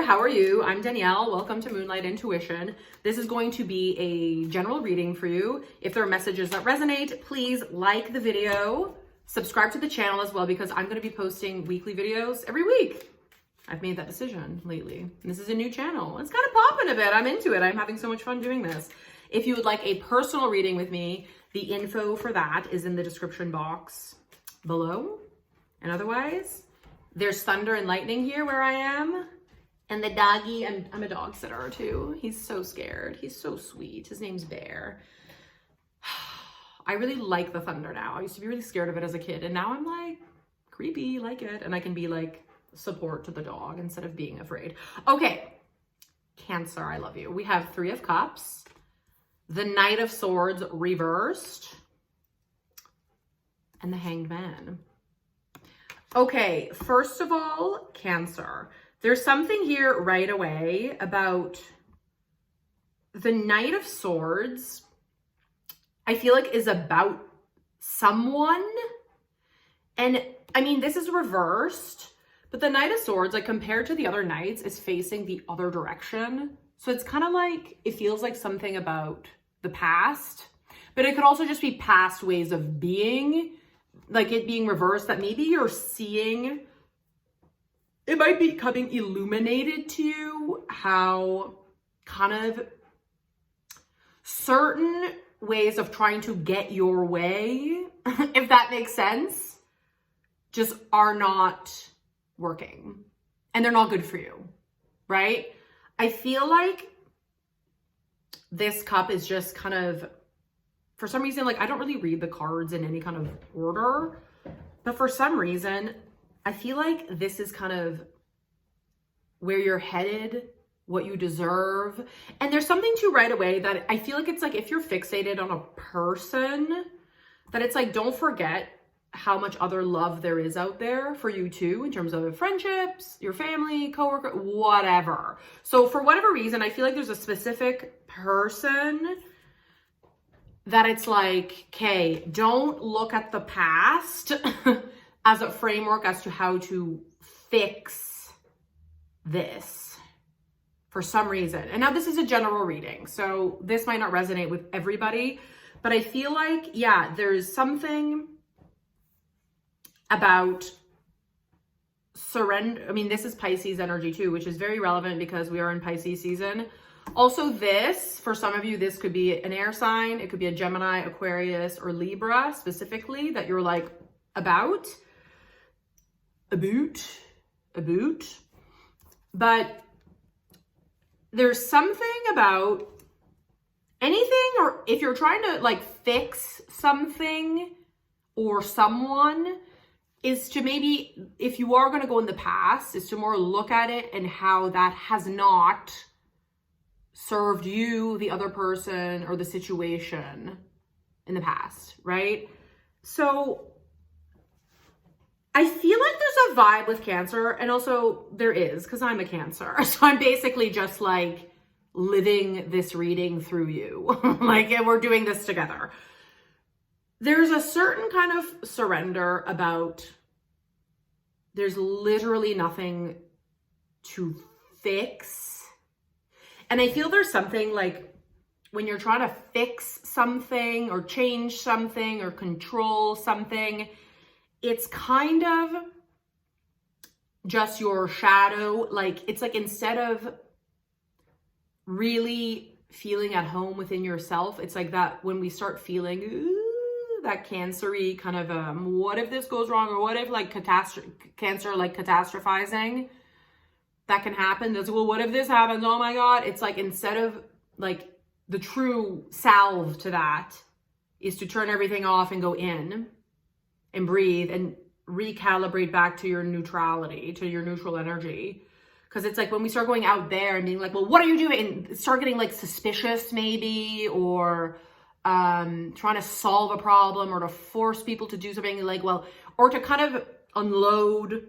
how are you? I'm Danielle. Welcome to Moonlight Intuition. This is going to be a general reading for you. If there are messages that resonate, please like the video, subscribe to the channel as well, because I'm going to be posting weekly videos every week. I've made that decision lately. And this is a new channel. It's kind of popping a bit. I'm into it. I'm having so much fun doing this. If you would like a personal reading with me, the info for that is in the description box below. And otherwise, there's thunder and lightning here where I am. And the doggy, I'm a dog sitter too. He's so scared. He's so sweet. His name's Bear. I really like the thunder now. I used to be really scared of it as a kid. And now I'm like, creepy, like it. And I can be like support to the dog instead of being afraid. Okay, Cancer, I love you. We have Three of Cups, the Knight of Swords reversed, and the Hanged Man. Okay, first of all, Cancer. There's something here right away about the Knight of Swords, I feel like is about someone. And I mean, this is reversed, but the Knight of Swords, like compared to the other knights, is facing the other direction. So it's kind of like, it feels like something about the past, but it could also just be past ways of being, like it being reversed, that maybe you're seeing. It might be becoming illuminated to you how kind of certain ways of trying to get your way, if that makes sense, just are not working. And they're not good for you, right? I feel like this cup is just kind of, for some reason, like I don't really read the cards in any kind of order, but for some reason, I feel like this is kind of where you're headed, what you deserve. And there's something to right away that I feel like it's like if you're fixated on a person, that it's like, don't forget how much other love there is out there for you too, in terms of friendships, your family, coworker, whatever. So for whatever reason, I feel like there's a specific person that it's like, okay, don't look at the past as a framework as to how to fix this for some reason. And now this is a general reading, so this might not resonate with everybody, but I feel like, yeah, there's something about surrender. I mean, this is Pisces energy too, which is very relevant because we are in Pisces season. Also this, for some of you, this could be an air sign. It could be a Gemini, Aquarius, or Libra specifically that you're like about. But there's something about anything, or if you're trying to like fix something or someone, is to maybe, if you are going to go in the past, is to more look at it and how that has not served you, the other person, or the situation in the past, right? So I feel like there's a vibe with Cancer, and also there is, because I'm a Cancer. So I'm basically just like living this reading through you. Like, and we're doing this together. There's a certain kind of surrender about, there's literally nothing to fix. And I feel there's something like when you're trying to fix something or change something or control something, it's kind of just your shadow. Like, it's like instead of really feeling at home within yourself, it's like that when we start feeling that Cancer-y kind of, what if this goes wrong? Or what if like Cancer, like catastrophizing, that can happen. That's, well, what if this happens? Oh my God. It's like, instead of like the true salve to that is to turn everything off and go in and breathe and recalibrate back to your neutrality, to your neutral energy. Because it's like when we start going out there and being like, well, what are you doing? And start getting like suspicious maybe, or trying to solve a problem, or to force people to do something, like, well, or to kind of unload.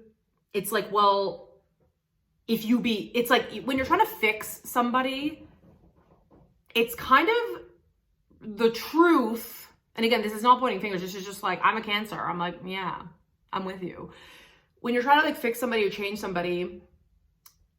It's like, well, it's like when you're trying to fix somebody, it's kind of the truth. And again, this is not pointing fingers. This is just like, I'm a Cancer. I'm like, yeah, I'm with you. When you're trying to like fix somebody or change somebody,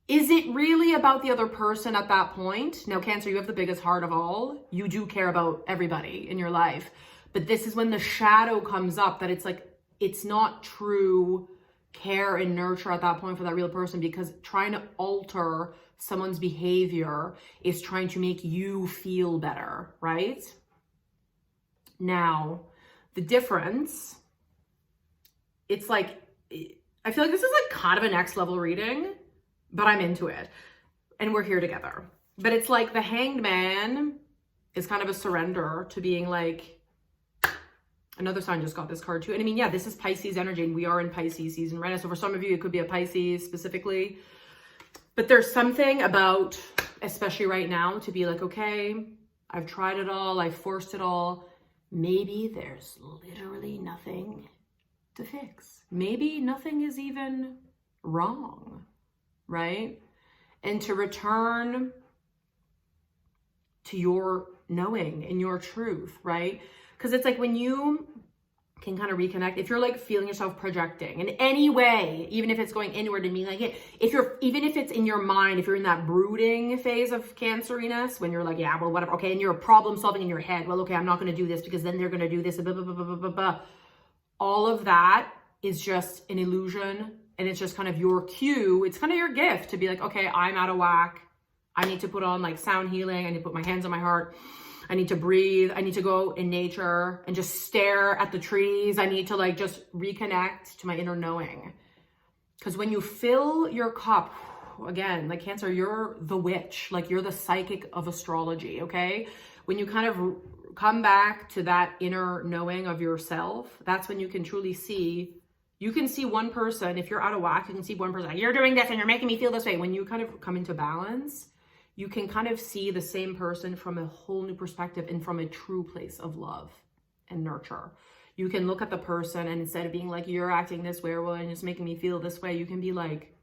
Is it really about the other person at that point? Now, Cancer, you have the biggest heart of all. You do care about everybody in your life. But this is when the shadow comes up, that it's like, it's not true care and nurture at that point for that real person, because trying to alter someone's behavior is trying to make you feel better, right? Now, the difference, it's like, I feel like this is like kind of a next level reading, but I'm into it and we're here together. But it's like the Hanged Man is kind of a surrender to being like, another sign just got this card too. And I mean, yeah, this is Pisces energy and we are in Pisces season right now. So for some of you, it could be a Pisces specifically, but there's something about, especially right now, to be like, okay, I've tried it all. I've forced it all. Maybe there's literally nothing to fix. Maybe nothing is even wrong, right? And to return to your knowing and your truth, right? Because it's like when you can kind of reconnect, if you're like feeling yourself projecting in any way, even if it's going inward and being like, even if it's in your mind, if you're in that brooding phase of Canceriness, when you're like, yeah, well, whatever, okay, and you're problem solving in your head, well, okay, I'm not going to do this because then they're going to do this, blah, blah, blah, blah, blah, blah. All of that is just an illusion, and it's just kind of your cue. It's kind of your gift to be like, okay, I'm out of whack. I need to put on like sound healing. I need to put my hands on my heart. I need to breathe. I need to go in nature and just stare at the trees. I need to like just reconnect to my inner knowing. Because when you fill your cup, again, like Cancer, you're the witch, like you're the psychic of astrology, okay? When you kind of come back to that inner knowing of yourself, that's when you can truly see, you can see one person, if you're out of whack, you can see one person, like, you're doing this and you're making me feel this way. When you kind of come into balance, you can kind of see the same person from a whole new perspective and from a true place of love and nurture. You can look at the person and instead of being like, you're acting this way or and just making me feel this way, you can be like,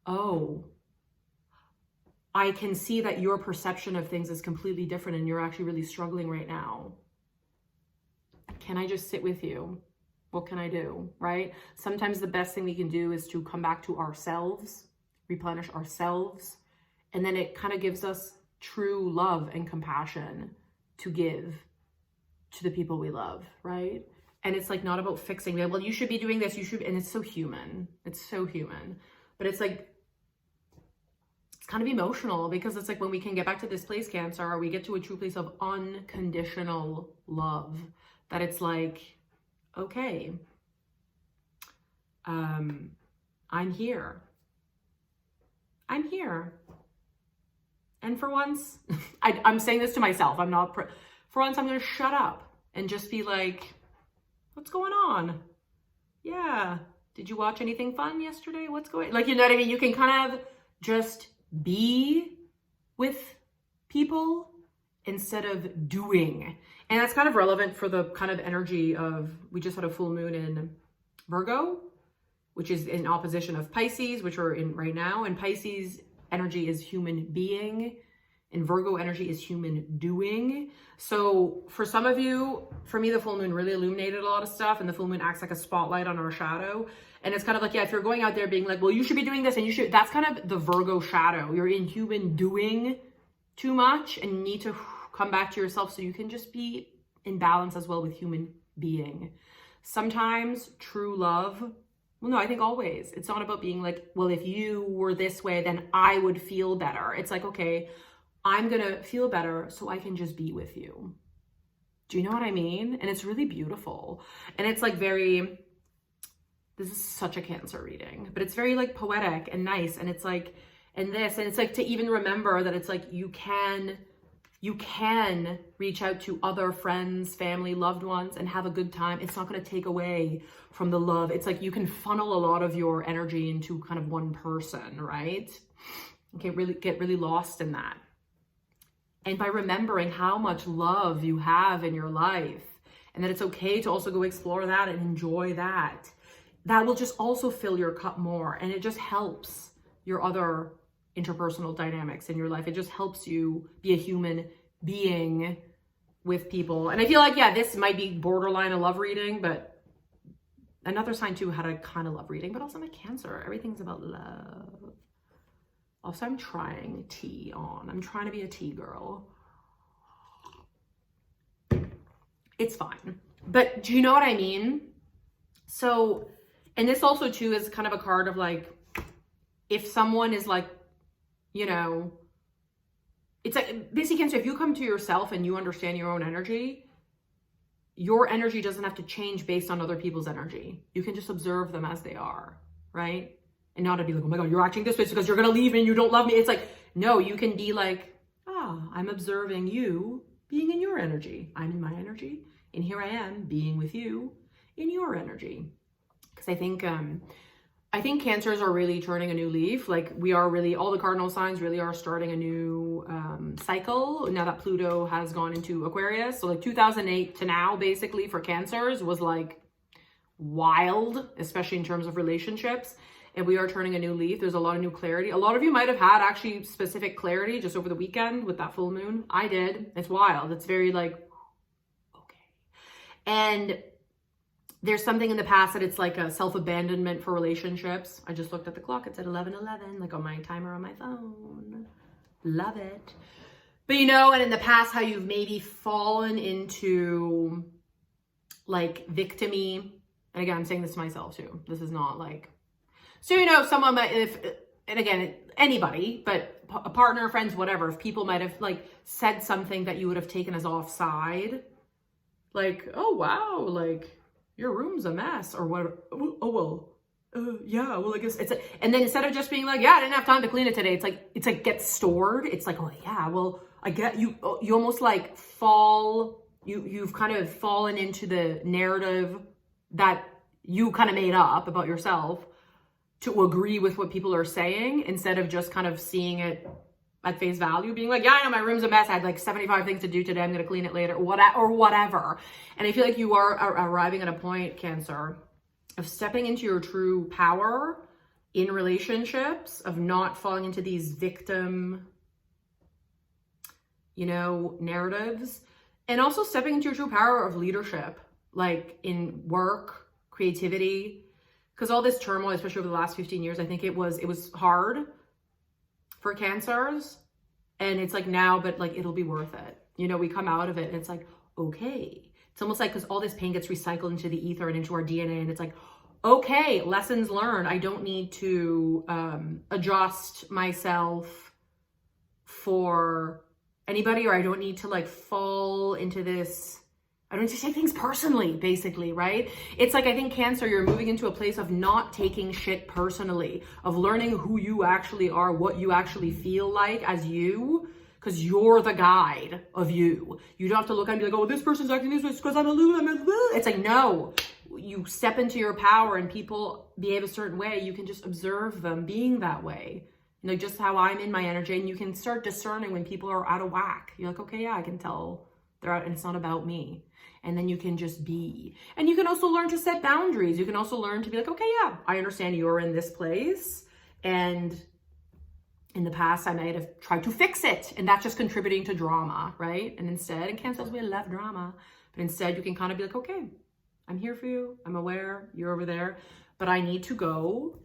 oh, I can see that your perception of things is completely different and you're actually really struggling right now. Can I just sit with you? What can I do, right? Sometimes the best thing we can do is to come back to ourselves, replenish ourselves, and then it kind of gives us true love and compassion to give to the people we love, right? And it's like not about fixing them. Well, you should be doing this, you should, and it's so human. It's so human. But it's like, it's kind of emotional because it's like when we can get back to this place, Cancer, we get to a true place of unconditional love, that it's like, okay, I'm here. I'm here. And for once, I'm saying this to myself. I'm not, for once, I'm going to shut up and just be like, what's going on? Yeah. Did you watch anything fun yesterday? What's going, like, you know what I mean? You can kind of just be with people instead of doing. And that's kind of relevant for the kind of energy of, we just had a full moon in Virgo, which is in opposition of Pisces, which we're in right now. And Pisces energy is human being and Virgo energy is human doing. So for some of you, for me, the full moon really illuminated a lot of stuff, and the full moon acts like a spotlight on our shadow. And it's kind of like, yeah, if you're going out there being like, well, you should be doing this and you should, that's kind of the Virgo shadow. You're in human doing too much and you need to come back to yourself so you can just be in balance as well with human being. Sometimes true love, well, no, I think always. It's not about being like, well, if you were this way, then I would feel better. It's like, okay, I'm going to feel better so I can just be with you. Do you know what I mean? And it's really beautiful. And it's like very, this is such a Cancer reading, but it's very like poetic and nice. And it's like, and it's like to even remember that it's like, you can reach out to other friends, family, loved ones, and have a good time. It's not going to take away from the love. It's like you can funnel a lot of your energy into kind of one person, right? Okay, really get really lost in that. And by remembering how much love you have in your life, and that it's okay to also go explore that and enjoy that, that will just also fill your cup more. And it just helps your other interpersonal dynamics in your life. It just helps you be a human being with people. And I feel like, yeah, this might be borderline a love reading, but another sign too had a kind of love reading, but also I'm a Cancer. Everything's about love. Also, I'm trying tea on. I'm trying to be a tea girl. It's fine. But do you know what I mean? So, and this also too is kind of a card of like, if someone is like, you know, it's like, basically Cancer, if you come to yourself and you understand your own energy, your energy doesn't have to change based on other people's energy. You can just observe them as they are, right? And not to be like, oh my God, you're acting this way because you're going to leave me and you don't love me. It's like, no, you can be like, I'm observing you being in your energy. I'm in my energy. And here I am being with you in your energy. Because I think Cancers are really turning a new leaf. Like we are really, all the cardinal signs really are starting a new cycle now that Pluto has gone into Aquarius. So like 2008 to now, basically for Cancers was like wild, especially in terms of relationships. And we are turning a new leaf. There's a lot of new clarity. A lot of you might have had actually specific clarity just over the weekend with that full moon. I did. It's wild. It's very like, okay. And there's something in the past that it's like a self-abandonment for relationships. I just looked at the clock. It said 11:11, like on my timer on my phone. Love it. But you know, and in the past, how you've maybe fallen into like victim-y. And again, I'm saying this to myself too. This is not like, so, you know, someone might, and again, anybody, but a partner, friends, whatever, if people might have like said something that you would have taken as offside, like, oh, wow, like your room's a mess or whatever. Oh, well, yeah, well, I guess it's, and then instead of just being like, yeah, I didn't have time to clean it today. It's like gets stored. It's like, oh yeah, well, I get you almost like you've kind of fallen into the narrative that you kind of made up about yourself to agree with what people are saying instead of just kind of seeing it at face value, being like, yeah, I know my room's a mess. I had like 75 things to do today. I'm going to clean it later or whatever. And I feel like you are arriving at a point, Cancer, of stepping into your true power in relationships, of not falling into these victim, you know, narratives, and also stepping into your true power of leadership, like in work, creativity. Because all this turmoil, especially over the last 15 years, I think it was hard for Cancers. And it's like now, but like, it'll be worth it. You know, we come out of it and it's like, okay. It's almost like, because all this pain gets recycled into the ether and into our DNA. And it's like, okay, lessons learned. I don't need to adjust myself for anybody, or I don't need to like fall into this, I don't need to take things personally, basically, right? It's like, I think Cancer, you're moving into a place of not taking shit personally, of learning who you actually are, what you actually feel like as you, because you're the guide of you. You don't have to look and be like, oh, this person's acting this way because I'm a Lulu. It's like, no, you step into your power and people behave a certain way. You can just observe them being that way. You know, just how I'm in my energy, and you can start discerning when people are out of whack. You're like, okay, yeah, I can tell they're out and it's not about me. And then you can just be. And you can also learn to set boundaries. You can also learn to be like, okay, yeah, I understand you're in this place. And in the past, I might have tried to fix it. And that's just contributing to drama, right? And instead, and Cancers, we love drama. But instead, you can kind of be like, okay, I'm here for you. I'm aware you're over there. But I need to go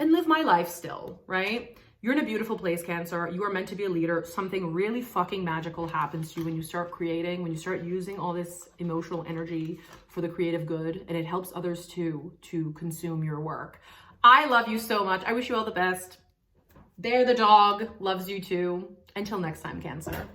and live my life still, right? You're in a beautiful place, Cancer. You are meant to be a leader. Something really fucking magical happens to you when you start creating, when you start using all this emotional energy for the creative good, and it helps others too to consume your work. I love you so much. I wish you all the best. Bear the dog loves you too. Until next time, Cancer.